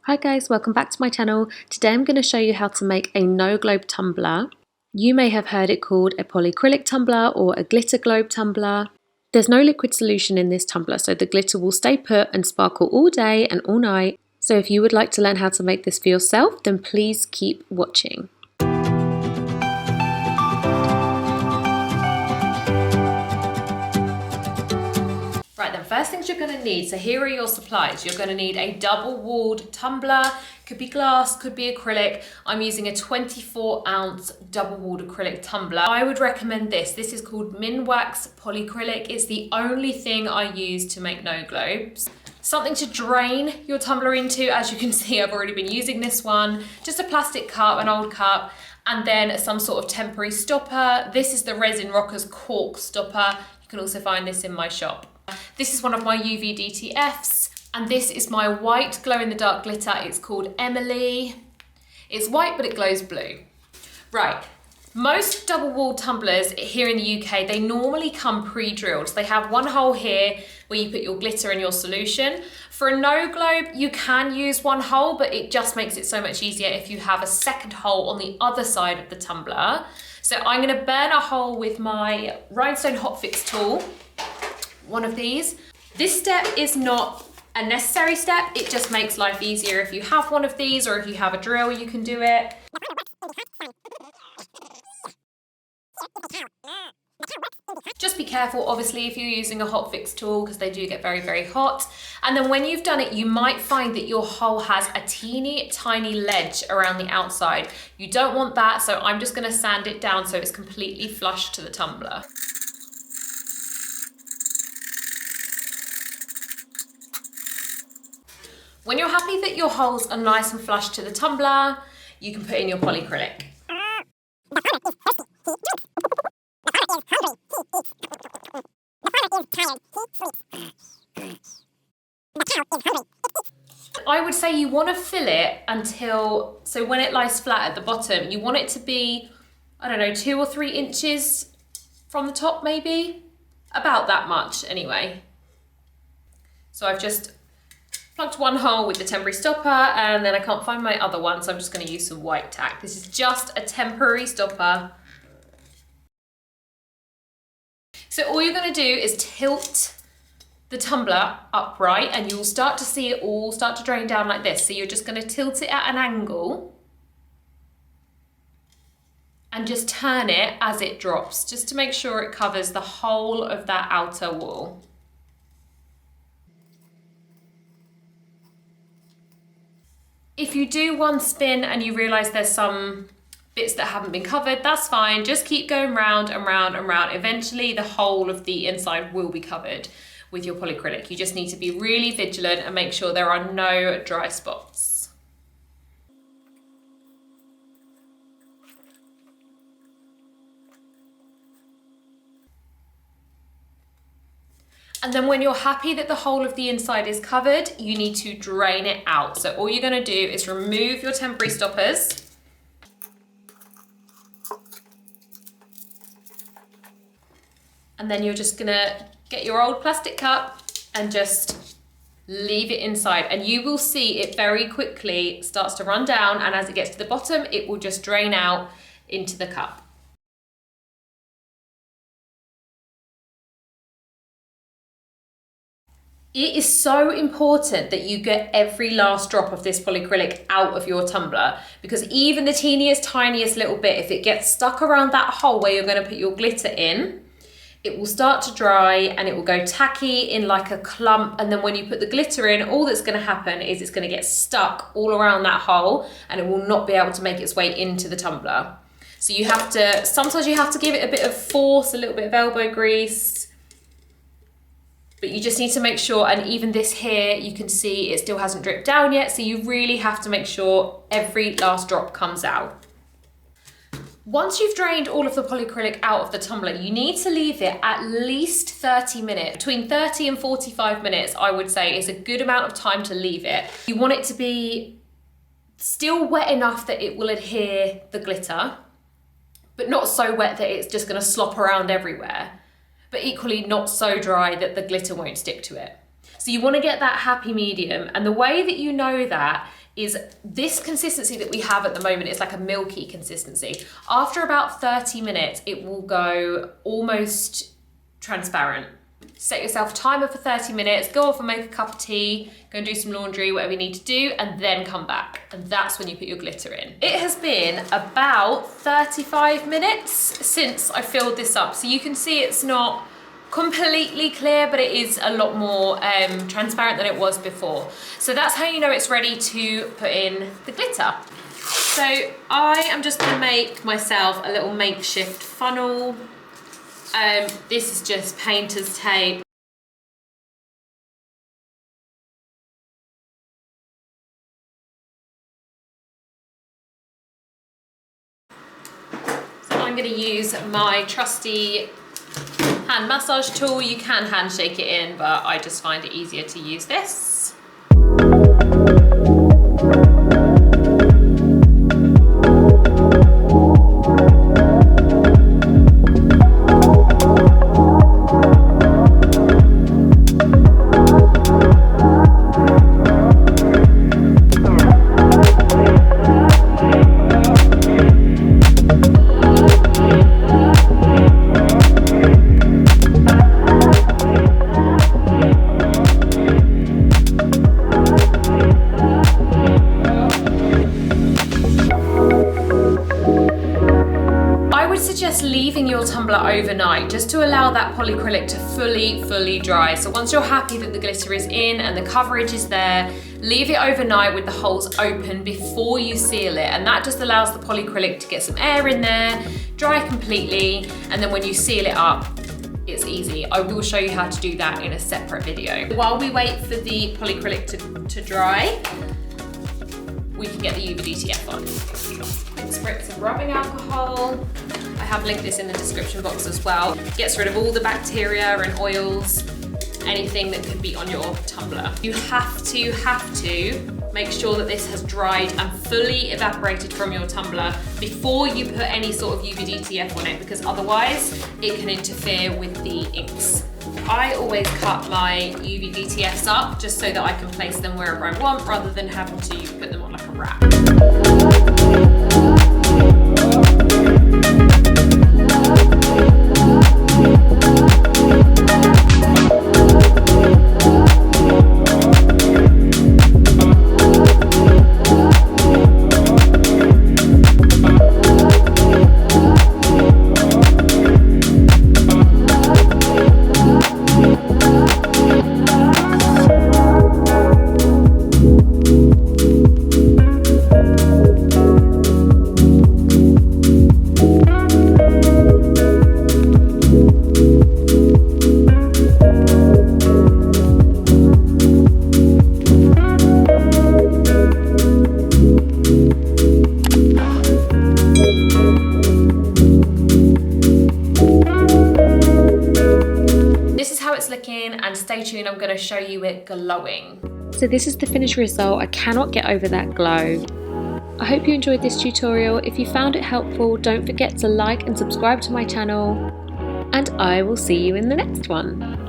Hi guys, welcome back to my channel. Today I'm going to show you how to make a no globe tumbler. You may have heard it called a polycrylic tumbler or a glitter globe tumbler. There's no liquid solution in this tumbler, so the glitter will stay put and sparkle all day and all night. So if you would like to learn how to make this for yourself, then please keep watching. Right then, first things you're going to need, so here are your supplies. You're going to need a double-walled tumbler, could be glass, could be acrylic. I'm using a 24-ounce double-walled acrylic tumbler. I would recommend this. This is called Minwax Polycrylic. It's the only thing I use to make no globes. Something to drain your tumbler into. As you can see, I've already been using this one. Just a plastic cup, an old cup, and then some sort of temporary stopper. This is the Resin Rockers cork stopper. You can also find this in my shop. This is one of my UV DTFs, and this is my white glow-in-the-dark glitter. It's called Emily. It's white, but it glows blue. Right, most double-walled tumblers here in the UK, they normally come pre-drilled. So they have one hole here where you put your glitter and your solution. For a no globe, you can use one hole, but it just makes it so much easier if you have a second hole on the other side of the tumbler. So I'm gonna burn a hole with my rhinestone hot fix tool. One of these. This step is not a necessary step, it just makes life easier if you have one of these, or if you have a drill you can do it. Just be careful obviously if you're using a hot fix tool, because they do get very, very hot. And then when you've done it, you might find that your hole has a teeny tiny ledge around the outside. You don't want that, so I'm just going to sand it down so it's completely flush to the tumbler. When you're happy that your holes are nice and flush to the tumbler, you can put in your polycrylic. I would say you want to fill it until, so when it lies flat at the bottom, you want it to be, I don't know, 2 or 3 inches from the top maybe? About that much anyway. So I've just plugged one hole with the temporary stopper, and then I can't find my other one, so I'm just going to use some white tack. This is just a temporary stopper. So all you're going to do is tilt the tumbler upright, and you'll start to see it all start to drain down like this. So you're just going to tilt it at an angle and just turn it as it drops, just to make sure it covers the whole of that outer wall. If you do one spin and you realise there's some bits that haven't been covered, that's fine. Just keep going round and round and round. Eventually the whole of the inside will be covered with your polycrylic. You just need to be really vigilant and make sure there are no dry spots. And then when you're happy that the whole of the inside is covered, you need to drain it out. So all you're going to do is remove your temporary stoppers. And then you're just going to get your old plastic cup and just leave it inside. And you will see it very quickly starts to run down, and as it gets to the bottom, it will just drain out into the cup. It is so important that you get every last drop of this polycrylic out of your tumbler, because even the teeniest, tiniest little bit, if it gets stuck around that hole where you're going to put your glitter in, it will start to dry and it will go tacky in like a clump. And then when you put the glitter in, all that's going to happen is it's going to get stuck all around that hole, and it will not be able to make its way into the tumbler. So you have to, sometimes you have to give it a bit of force, a little bit of elbow grease. But you just need to make sure, and even this here, you can see it still hasn't dripped down yet, so you really have to make sure every last drop comes out. Once you've drained all of the polycrylic out of the tumbler, you need to leave it at least 30 minutes. Between 30 and 45 minutes, I would say, is a good amount of time to leave it. You want it to be still wet enough that it will adhere the glitter, but not so wet that it's just going to slop around everywhere, but equally not so dry that the glitter won't stick to it. So you want to get that happy medium, and the way that you know that is this consistency that we have at the moment is like a milky consistency. After about 30 minutes, it will go almost transparent. Set yourself a timer for 30 minutes, go off and make a cup of tea, go and do some laundry, whatever you need to do, and then come back. And that's when you put your glitter in. It has been about 35 minutes since I filled this up. So you can see it's not completely clear, but it is a lot more transparent than it was before. So that's how you know it's ready to put in the glitter. So I am just gonna make myself a little makeshift funnel. This is just painter's tape. So I'm going to use my trusty hand massage tool. You can hand shake it in, but I just find it easier to use this. Leaving your tumbler overnight just to allow that polycrylic to fully dry. So once you're happy that the glitter is in and the coverage is there, leave it overnight with the holes open before you seal it, and that just allows the polycrylic to get some air in there, dry completely, and then when you seal it up, it's easy. I will show you how to do that in a separate video. While we wait for the polycrylic to dry, we can get the UV DTF on. Quick spritz of rubbing alcohol. I have linked this in the description box as well. Gets rid of all the bacteria and oils, anything that could be on your tumbler. You have to make sure that this has dried and fully evaporated from your tumbler before you put any sort of UV DTF on it, because otherwise it can interfere with the inks. I always cut my UV DTFs up just so that I can place them wherever I want rather than having to put them on like a wrap. And stay tuned, I'm going to show you it glowing. So this is the finished result. I cannot get over that glow. I hope you enjoyed this tutorial. If you found it helpful, don't forget to like and subscribe to my channel, and I will see you in the next one.